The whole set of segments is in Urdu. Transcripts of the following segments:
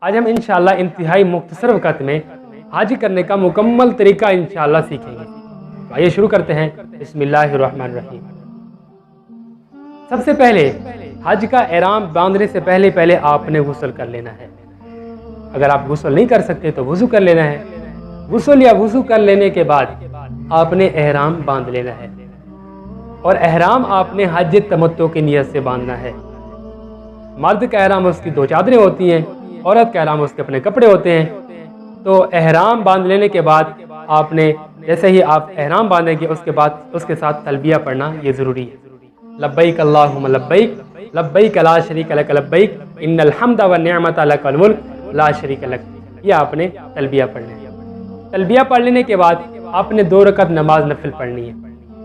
آج ہم انشاءاللہ انتہائی مختصر وقت میں حج کرنے کا مکمل طریقہ انشاءاللہ سیکھیں گے۔ تو آئیے شروع کرتے ہیں۔ بسم اللہ الرحمن الرحیم۔ سب سے پہلے حج کا احرام باندھنے سے پہلے آپ نے غسل کر لینا ہے۔ اگر آپ غسل نہیں کر سکتے تو وضو کر لینا ہے۔ غسل یا وضو کر لینے کے بعد آپ نے احرام باندھ لینا ہے، اور احرام آپ نے حج تمتع کی نیت سے باندھنا ہے۔ مرد کا احرام اس کی 2 چادریں ہوتی ہیں، عورت کا احرام اس کے اپنے کپڑے ہوتے ہیں۔ تو احرام باندھ لینے کے بعد آپ نے جیسے ہی آپ احرام باندھیں گے اس کے ساتھ تلبیہ پڑھنا یہ ضروری ہے۔ لبیک اللہم لبیک لبیک لا شریک لک لبیک ان الحمد والنعمت لک والملک لا شریک لک، یہ آپ نے تلبیہ پڑھنا ہے۔ تلبیہ پڑھ لینے کے بعد آپ نے 2 رکعت نماز نفل پڑھنی ہے۔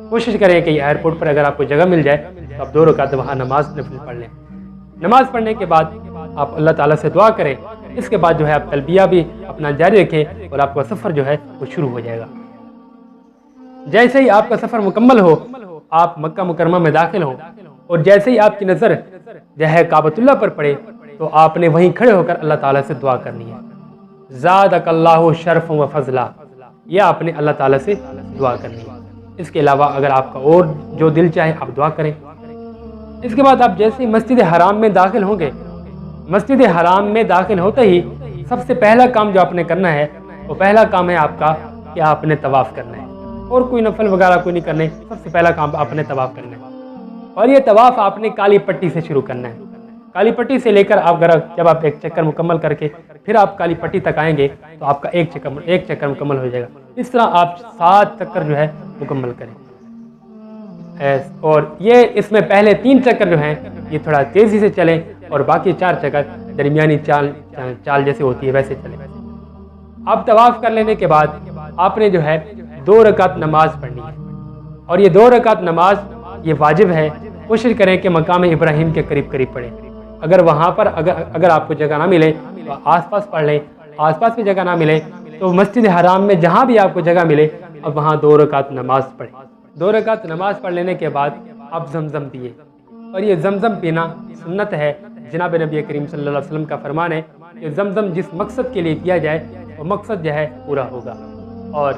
کوشش کریں کہ ایئرپورٹ پر اگر آپ کو جگہ مل جائے تو آپ 2 رکعت وہاں نماز نفل پڑھ لیں۔ نماز پڑھنے کے بعد آپ اللہ تعالیٰ سے دعا کریں۔ اس کے بعد جو ہے آپ تلبیہ بھی اپنا جاری رکھیں اور آپ کا سفر جو ہے وہ شروع ہو جائے گا۔ جیسے ہی آپ کا سفر مکمل ہو، آپ مکہ مکرمہ میں داخل ہوں، اور جیسے ہی آپ کی نظر جو ہے کعبۃ اللہ پر پڑے تو آپ نے وہیں کھڑے ہو کر اللہ تعالیٰ سے دعا کرنی ہے۔ زادک اللہ شرف و فضلا، یہ آپ نے اللہ تعالیٰ سے دعا کرنی ہے۔ اس کے علاوہ اگر آپ کا اور جو دل چاہے آپ دعا کریں۔ اس کے بعد آپ جیسے ہی مسجد حرام میں داخل ہوں گے، مسجد حرام میں داخل ہوتے ہی سب سے پہلا کام جو آپ نے کرنا ہے وہ پہلا کام ہے آپ کا کہ آپ نے طواف کرنا ہے، اور کوئی نفل وغیرہ کوئی نہیں کرنے، سب سے پہلا کام آپ نے طواف کرنا ہے۔ اور یہ طواف آپ نے کالی پٹی سے شروع کرنا ہے۔ کالی پٹی سے لے کر آپ جب آپ ایک چکر مکمل کر کے پھر آپ کالی پٹی تک آئیں گے تو آپ کا ایک چکر مکمل ہو جائے گا۔ اس طرح آپ 7 چکر جو ہے مکمل کریں، اور یہ اس میں پہلے 3 چکر جو ہیں یہ تھوڑا تیزی سے چلیں، اور باقی 4 چکر درمیانی چال جیسے ہوتی ہے ویسے چلیں۔ اب طواف کر لینے کے بعد آپ نے جو ہے 2 رکعت نماز پڑھنی ہے، اور یہ 2 رکعت نماز یہ واجب ہے۔ کوشش کریں کہ مقام ابراہیم کے قریب پڑھیں۔ اگر وہاں پر اگر آپ کو جگہ نہ ملے تو آس پاس پڑھ لیں، آس پاس بھی جگہ نہ ملے تو مسجد حرام میں جہاں بھی آپ کو جگہ ملے اب وہاں 2 رکعت نماز پڑھیں۔ 2 رکعت نماز پڑھ لینے کے بعد اب زمزم پیے، اور یہ زمزم پینا سنت ہے۔ جناب نبی کریم صلی اللہ علیہ وسلم کا فرمان ہے کہ زمزم جس مقصد کے لیے پیا جائے وہ مقصد جو ہے پورا ہوگا، اور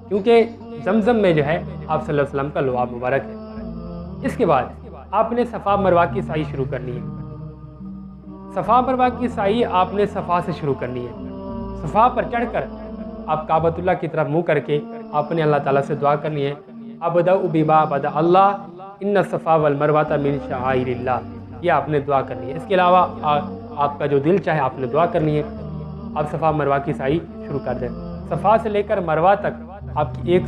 کیونکہ زمزم میں جو ہے آپ صلی اللہ علیہ وسلم کا لعاب مبارک ہے۔ اس کے بعد آپ نے صفا مروہ کی سعی شروع کرنی ہے۔ صفا مروہ کی سعی آپ نے صفا سے شروع کرنی ہے۔ صفا پر چڑھ کر آپ کعبۃ اللہ کی طرف منہ کر کے آپ نے اللہ تعالیٰ سے دعا کرنی ہے۔ ابدأ بما بدأ اللہ ان الصفا والمروہ من شعائر اللہ، یہ آپ نے دعا کرنی ہے۔ اس کے علاوہ آپ کا جو دل چاہے آپ نے دعا کرنی ہے۔ آپ صفا مروہ کی سعی شروع کر دیں۔ صفا سے لے کر مروہ تک آپ کی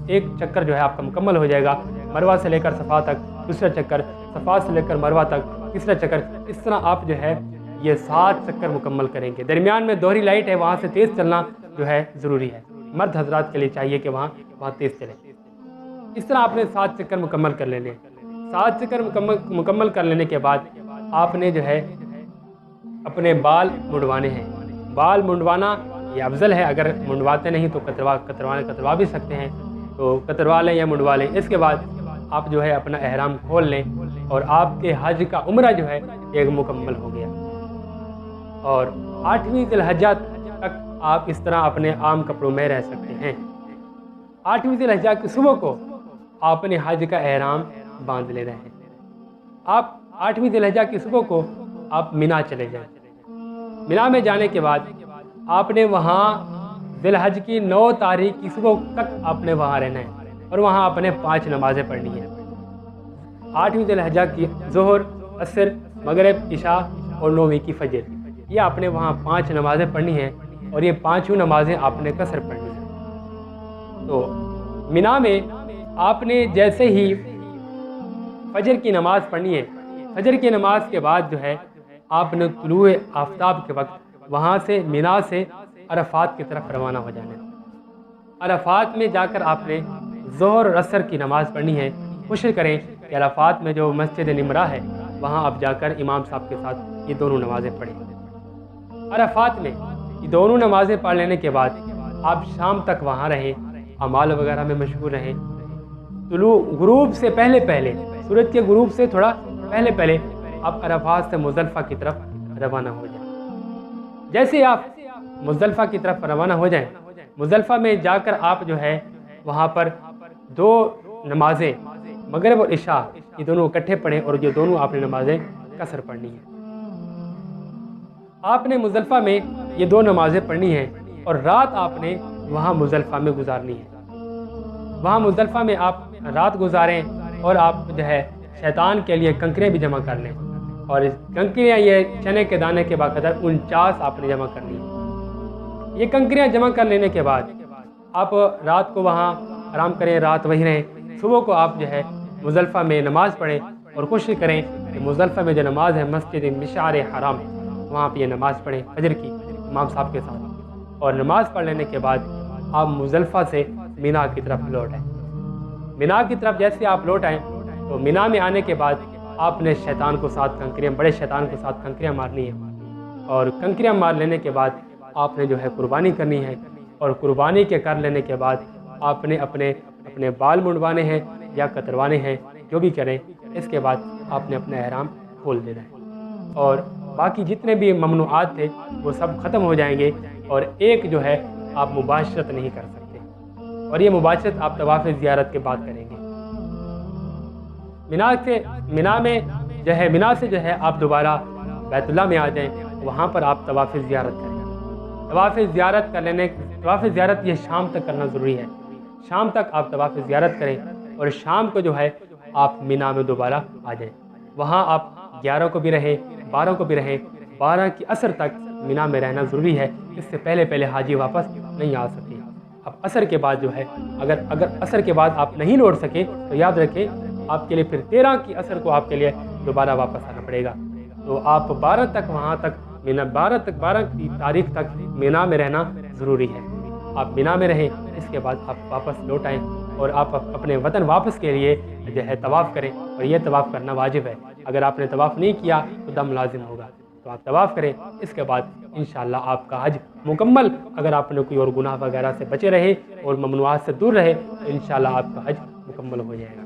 ایک چکر جو ہے آپ کا مکمل ہو جائے گا۔ مروہ سے لے کر صفا تک دوسرا چکر، صفا سے لے کر مروہ تک تیسرا چکر، اس طرح آپ جو ہے یہ 7 چکر مکمل کریں گے۔ درمیان میں دوہری لائٹ ہے، وہاں سے تیز چلنا جو ہے ضروری ہے۔ مرد حضرات کے لیے چاہیے کہ وہاں تیز چلیں۔ اس طرح آپ نے 7 چکر مکمل کر لینے۔ 7 چکر مکمل کر لینے کے بعد آپ نے جو ہے اپنے بال منڈوانے ہیں۔ بال منڈوانا یہ افضل ہے، اگر منڈواتے نہیں تو کتروا بھی سکتے ہیں، تو کتروا لیں یا منڈوا لیں۔ اس کے بعد آپ جو ہے اپنا احرام کھول لیں، اور آپ کے حج کا عمرہ جو ہے ایک مکمل ہو گیا۔ اور 8ویں ذی الحجہ تک آپ اس طرح اپنے عام کپڑوں میں رہ سکتے ہیں۔ 8ویں ذی الحجہ کی صبح کو آپ نے حج کا احرام باندھ لینا ہے۔ آپ 8ویں ذی الحجہ کی صبح کو آپ مینا چلے جائیں۔ مینا میں جانے کے بعد آپ نے وہاں ذی الحجہ کی 9 تاریخ کی صبح تک آپ نے وہاں رہنا ہے، اور وہاں آپ نے 5 نمازیں پڑھنی ہیں۔ 8ویں ذی الحجہ کی ظہر، عصر، مغرب، عشاء اور 9ویں کی فجر، یہ آپ نے وہاں 5 نمازیں پڑھنی ہیں، اور یہ 5 نمازیں آپ نے قصر پڑھنی ہیں۔ تو مینا میں آپ نے جیسے ہی فجر کی نماز پڑھنی ہے، فجر کی نماز کے بعد جو ہے آپ نے طلوع آفتاب کے وقت وہاں سے مینا سے عرفات کی طرف روانہ ہو جانا ہے۔ عرفات میں جا کر آپ نے ظہر اور عصر کی نماز پڑھنی ہے۔ کوشش کریں کہ عرفات میں جو مسجد نمرہ ہے وہاں آپ جا کر امام صاحب کے ساتھ یہ دونوں نمازیں پڑھیں۔ عرفات میں یہ دونوں نمازیں پڑھ لینے کے بعد آپ شام تک وہاں رہیں، اعمال وغیرہ میں مشغول رہیں۔ غروب سے پہلے سورج کے غروب سے تھوڑا پہلے آپ عرفات سے مزدلفہ کی طرف روانہ ہو جائیں۔ جیسے آپ مزدلفہ کی طرف روانہ ہو جائیں، مزدلفہ میں جا کر آپ جو ہے وہاں پر 2 نمازیں مغرب اور عشاء یہ دونوں اکٹھے پڑھیں، اور یہ دونوں آپ نے نمازیں قصر پڑھنی ہیں۔ آپ نے مزدلفہ میں یہ 2 نمازیں پڑھنی ہیں اور رات آپ نے وہاں مزدلفہ میں گزارنی ہے۔ وہاں مزدلفہ میں آپ رات گزاریں اور آپ جو ہے شیطان کے لیے کنکریاں بھی جمع کر لیں، اور اس کنکریاں یہ چنے کے دانے کے باقدر 49 آپ نے جمع کرنی ہے۔ یہ کنکریاں جمع کر لینے کے بعد آپ رات کو وہاں آرام کریں، رات وہیں رہیں۔ صبح کو آپ جو ہے مزدلفہ میں نماز پڑھیں اور کوشش کریں کہ مزدلفہ میں جو نماز ہے مسجد مشعر حرام، وہاں پہ یہ نماز پڑھیں فجر کی امام صاحب کے ساتھ، اور نماز پڑھ لینے کے بعد آپ مزدلفہ سے مینا کی طرف لوٹ آئیں۔ مینا کی طرف جیسے آپ لوٹ آئیں تو مینا میں آنے کے بعد آپ نے شیطان کو ساتھ کنکریاں، بڑے شیطان کو ساتھ کنکریاں مارنی ہیں، اور کنکریاں مار لینے کے بعد آپ نے جو ہے قربانی کرنی ہے، اور قربانی کے کر لینے کے بعد آپ نے اپنے بال منڈوانے ہیں یا کتروانے ہیں، جو بھی کریں۔ اس کے بعد آپ نے اپنا احرام کھول دینا ہے، اور باقی جتنے بھی ممنوعات تھے وہ سب ختم ہو جائیں گے، اور ایک جو ہے آپ مباشرت نہیں کر سکتے، اور یہ مباشرت آپ طواف زیارت کے بعد کریں گے۔ مینا سے جو ہے آپ دوبارہ بیت اللہ میں آ جائیں، وہاں پر آپ طواف زیارت کریں۔ طواف زیارت یہ شام تک کرنا ضروری ہے، شام تک آپ طواف زیارت کریں، اور شام کو جو ہے آپ مینا میں دوبارہ آ جائیں۔ وہاں آپ 11 کو بھی رہیں، 12 کو بھی رہیں، 12 کی عصر تک مینا میں رہنا ضروری ہے، اس سے پہلے حاجی واپس نہیں آ سکتے۔ اب عصر کے بعد جو ہے اگر عصر کے بعد آپ نہیں لوٹ سکے تو یاد رکھیں آپ کے لیے پھر 13 کی عصر کو آپ کے لیے دوبارہ واپس آنا پڑے گا۔ تو آپ 12 تک وہاں تک مینا 12 کی تاریخ تک مینا میں رہنا ضروری ہے۔ آپ مینا میں رہیں، اس کے بعد آپ واپس لوٹ آئیں اور آپ اپنے وطن واپس کے لیے جو ہے طواف کریں، اور یہ طواف کرنا واجب ہے۔ اگر آپ نے طواف نہیں کیا تو دم لازم ہوگا، تو آپ طواف کریں، اس کے بعد انشاءاللہ آپ کا حج مکمل۔ اگر آپ نے کوئی اور گناہ وغیرہ سے بچے رہے اور ممنوعات سے دور رہے تو انشاءاللہ آپ کا حج مکمل ہو جائے گا۔